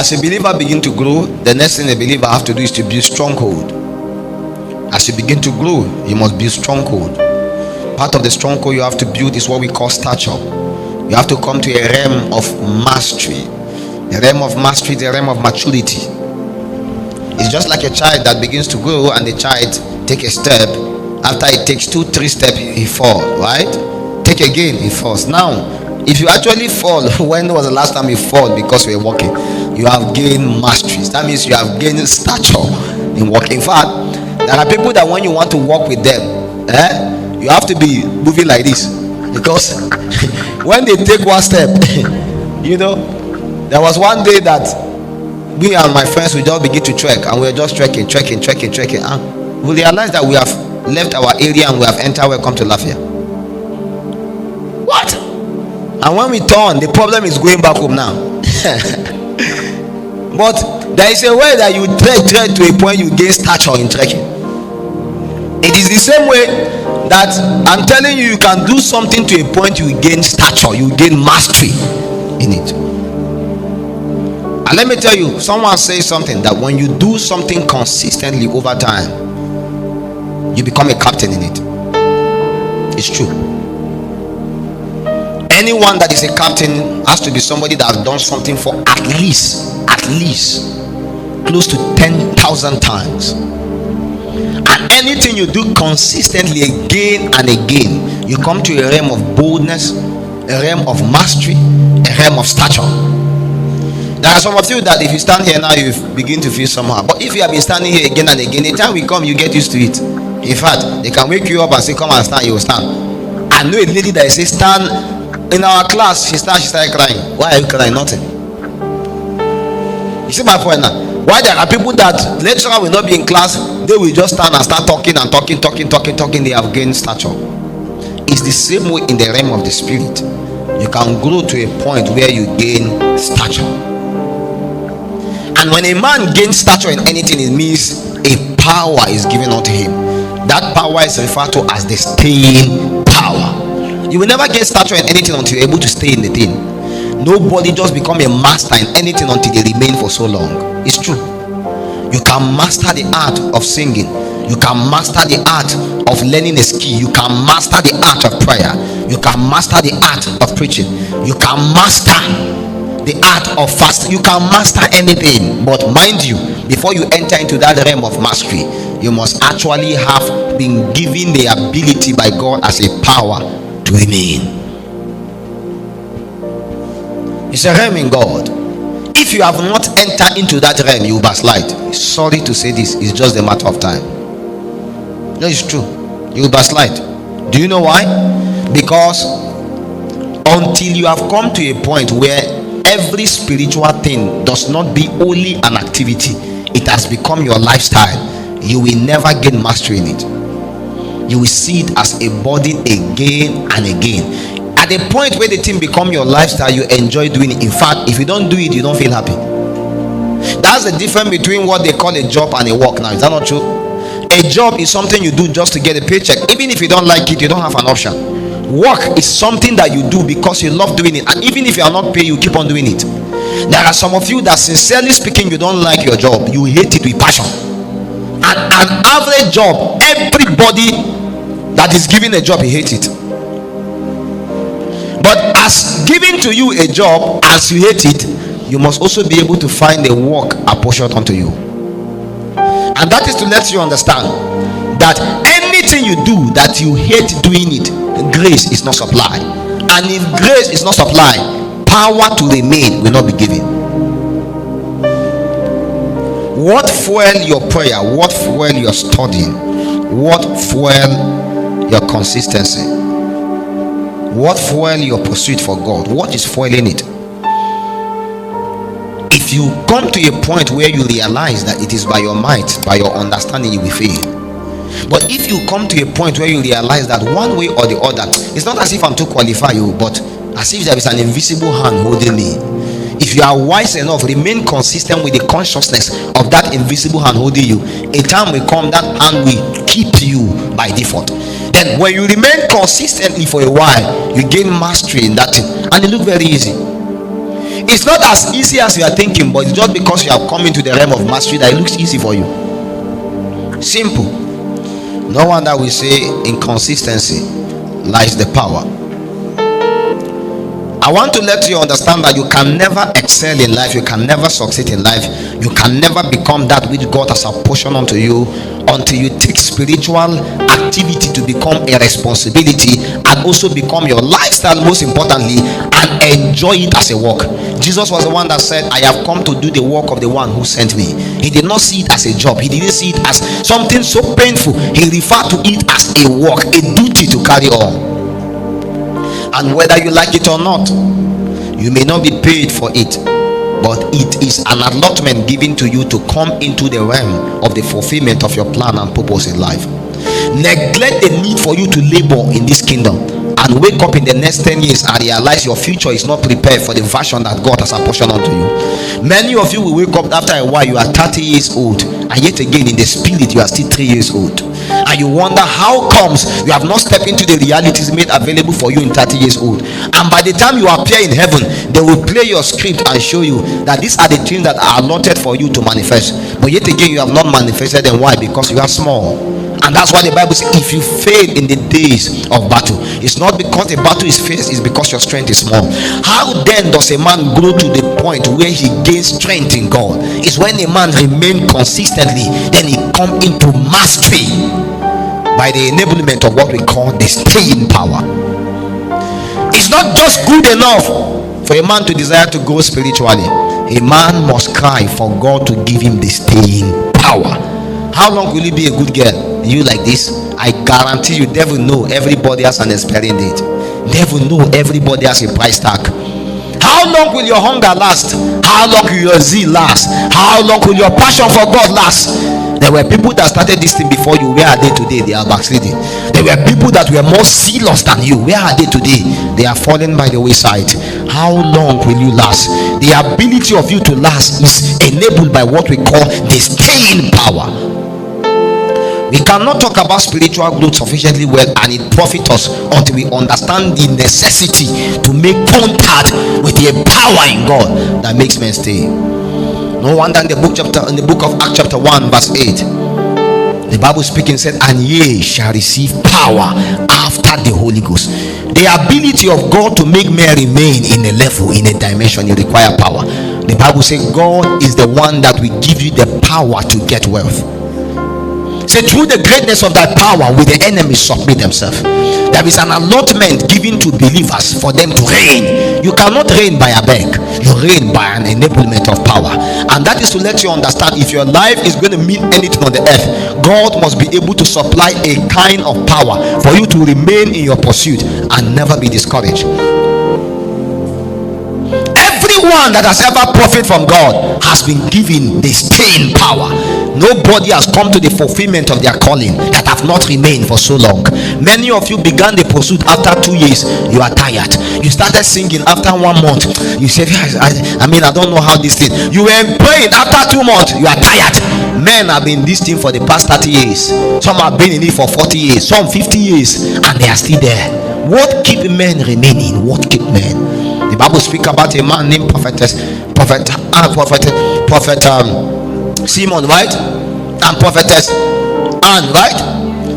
As a believer begin to grow, the next thing a believer have to do is to build stronghold. As you begin to grow, you must build stronghold. Part of the stronghold you have to build is what we call stature. You have to come to a realm of mastery. The realm of mastery, the realm of maturity. It's just like a child that begins to grow, and the child take a step. After it takes 2-3 steps, he falls, right? Take again, he falls. Now, if you actually fall, when was the last time you fall because you were walking? You have gained mastery. That means you have gained stature in walking. In fact, there are people that when you want to walk with them, you have to be moving like this, because when they take one step, there was one day that we and my friends we just begin to trek, and we were just trekking, and we realized that we have left our area and we have entered Welcome to Lafayette. What? And when we turn, the problem is going back home now. But there is a way that you trek to a point you gain stature in trekking. It is the same way that I'm telling you, you can do something to a point you gain stature, you gain mastery in it. And let me tell you, someone says something that when you do something consistently over time, you become a captain in it. It's true. Anyone that is a captain has to be somebody that has done something for at least close to 10,000 times. And anything you do consistently again and again, you come to a realm of boldness, a realm of mastery, a realm of stature. There are some of you that if you stand here now, you begin to feel somehow. But if you have been standing here again and again, the time we come, you get used to it. In fact, they can wake you up and say, come and stand, you will stand. I know a lady that says, stand. In our class, she started crying. Why are you crying? Nothing. You see my point now? Why there are people that lecturer will not be in class, they will just stand and start talking. They have gained stature. It's the same way in the realm of the spirit. You can grow to a point where you gain stature. And when a man gains stature in anything, it means a power is given unto him. That power is referred to as the staying power. You will never get stature in anything until you're able to stay in the thing. Nobody just become a master in anything until they remain for so long. It's true. You can master the art of singing. You can master the art of learning a skill. You can master the art of prayer. You can master the art of preaching. You can master the art of fasting. You can master anything. But mind you, before you enter into that realm of mastery, you must actually have been given the ability by God as a power to remain. It's a realm in God. If you have not entered into that realm, you will backslide. Sorry to say this, it's just a matter of time. No, it's true. You will backslide. Do you know why? Because until you have come to a point where every spiritual thing does not be only an activity, it has become your lifestyle, you will never gain mastery in it. You will see it as a burden again and again. At the point where the thing become your lifestyle, you enjoy doing it. In fact, if you don't do it, you don't feel happy. That's the difference between what they call a job and a work. Now, is that not true? A job is something you do just to get a paycheck. Even if you don't like it, you don't have an option. Work is something that you do because you love doing it, and even if you are not paid, you keep on doing it. There are some of you that, sincerely speaking, you don't like your job. You hate it with passion. And an average job, everybody that is given a job, he hates it. But as giving to you a job, as you hate it, you must also be able to find a work apportioned unto you. And that is to let you understand that anything you do that you hate doing it, grace is not supplied. And if grace is not supplied, power to remain will not be given. What fuel your prayer? What fuel your studying? What fuel your consistency? What fuel your pursuit for God? What is fueling it? If you come to a point where you realize that it is by your might, by your understanding, you will fail. But if you come to a point where you realize that one way or the other, it's not as if I'm too qualified, but as if there is an invisible hand holding me. If you are wise enough, remain consistent with the consciousness of that invisible hand holding you. A time will come, that hand will keep you by default. Then when you remain consistently for a while, you gain mastery in that thing, and it looks very easy. It's not as easy as you are thinking, but it's just because you have come into the realm of mastery that it looks easy for you. Simple. No wonder we say in consistency lies the power. I want to let you understand that you can never excel in life, you can never succeed in life, you can never become that which God has apportioned unto you until you take spiritual activity to become a responsibility and also become your lifestyle, most importantly, and enjoy it as a work. Jesus was the one that said, I have come to do the work of the one who sent me. He did not see it as a job, he didn't see it as something so painful. He referred to it as a work, a duty to carry on. And whether you like it or not, you may not be paid for it, but it is an allotment given to you to come into the realm of the fulfillment of your plan and purpose in life. Neglect the need for you to labor in this kingdom and wake up in the next 10 years and realize your future is not prepared for the version that God has apportioned unto you. Many of you will wake up after a while, you are 30 years old, and yet again in the spirit you are still 3 years old, and you wonder how comes you have not stepped into the realities made available for you in 30 years old. And by the time you appear in heaven, they will play your script and show you that these are the things that are allotted for you to manifest, but yet again you have not manifested them. Why? Because you are small. And that's why the Bible says if you fail in the days of battle, it's not because the battle is fierce, it's because your strength is small. How then does a man grow to the point where he gains strength in God? It's when a man remains consistently, then he comes into mastery by the enablement of what we call the staying power. It's not just good enough for a man to desire to grow spiritually. A man must cry for God to give him the staying power. How long will you be a good girl? You like this? I guarantee you, devil know everybody has an expiring date. Devil know everybody has a price tag. How long will your hunger last? How long will your zeal last? How long will your passion for God last? There were people that started this thing before you. Where are they today? They are backsliding. There were people that were more zealous than you. Where are they today? They are falling by the wayside. How long will you last? The ability of you to last is enabled by what we call the staying power. We cannot talk about spiritual growth sufficiently well and it profits us until we understand the necessity to make contact with the power in God that makes men stay. No wonder in the book of Acts chapter 1 verse 8, the Bible speaking said, and ye shall receive power after the Holy Ghost. The ability of God to make men remain in a level, in a dimension, you require power. The Bible says God is the one that will give you the power to get wealth. Say, through the greatness of that power will the enemies submit themselves. There is an allotment given to believers for them to reign. You cannot reign by a beg, you reign by an enablement of power. And that is to let you understand, if your life is going to mean anything on the earth, God must be able to supply a kind of power for you to remain in your pursuit and never be discouraged. Everyone that has ever profited from God has been given the staying power. Nobody has come to the fulfillment of their calling that have not remained for so long. Many of you began the pursuit after 2 years, you are tired. You started singing after 1 month, you said, I don't know how this thing. You were praying after 2 months, you are tired. Men have been in this thing for the past 30 years. Some have been in it for 40 years, some 50 years, and they are still there. What keep men remaining? What keep men? The Bible speaks about a man named Prophet Simon, right? And prophetess Anne, right?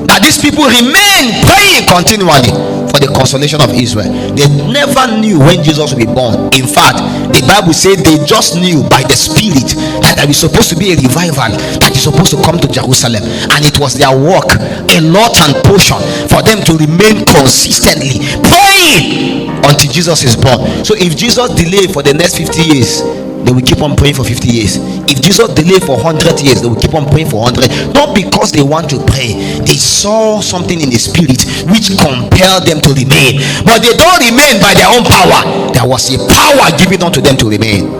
That these people remain praying continually for the consolation of Israel. They never knew when Jesus would be born. In fact, the Bible said they just knew by the Spirit that there was supposed to be a revival that is supposed to come to Jerusalem, and it was their work, a lot and portion, for them to remain consistently praying until Jesus is born. So if Jesus delayed for the next 50 years, they will keep on praying for 50 years. If Jesus delayed for 100 years, they will keep on praying for 100. Not because they want to pray, they saw something in the spirit which compelled them to remain. But they don't remain by their own power. There was a power given unto them to remain.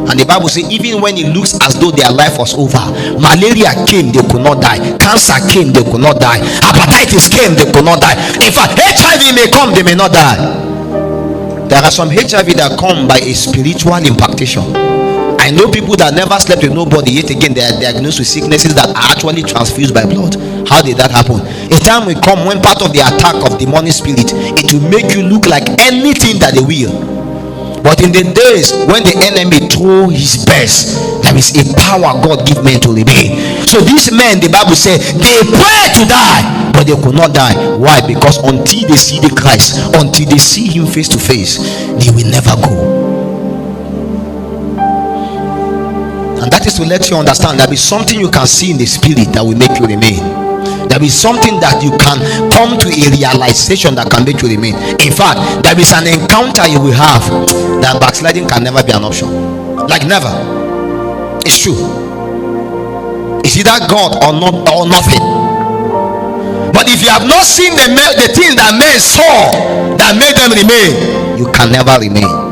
And the Bible says, even when it looks as though their life was over, malaria came, they could not die. Cancer came, they could not die. Hepatitis came, they could not die. In fact, HIV may come, they may not die. There are some HIV that come by a spiritual impactation. I know people that never slept with nobody, yet again they are diagnosed with sicknesses that are actually transfused by blood. How did that happen? A time will come when part of the attack of demonic spirit, it will make you look like anything that they will. But in the days when the enemy threw his best, there is a power God give men to remain. So these men, the Bible said, they prayed to die, but they could not die. Why? Because until they see the Christ, until they see him face to face, they will never go. And that is to let you understand there is something you can see in the spirit that will make you remain. There is something that you can come to a realization that can make you remain. In fact, there is an encounter you will have that backsliding can never be an option. Like never. It's true. It's either God or not, or nothing. But if you have not seen the thing that men saw that made them remain, you can never remain.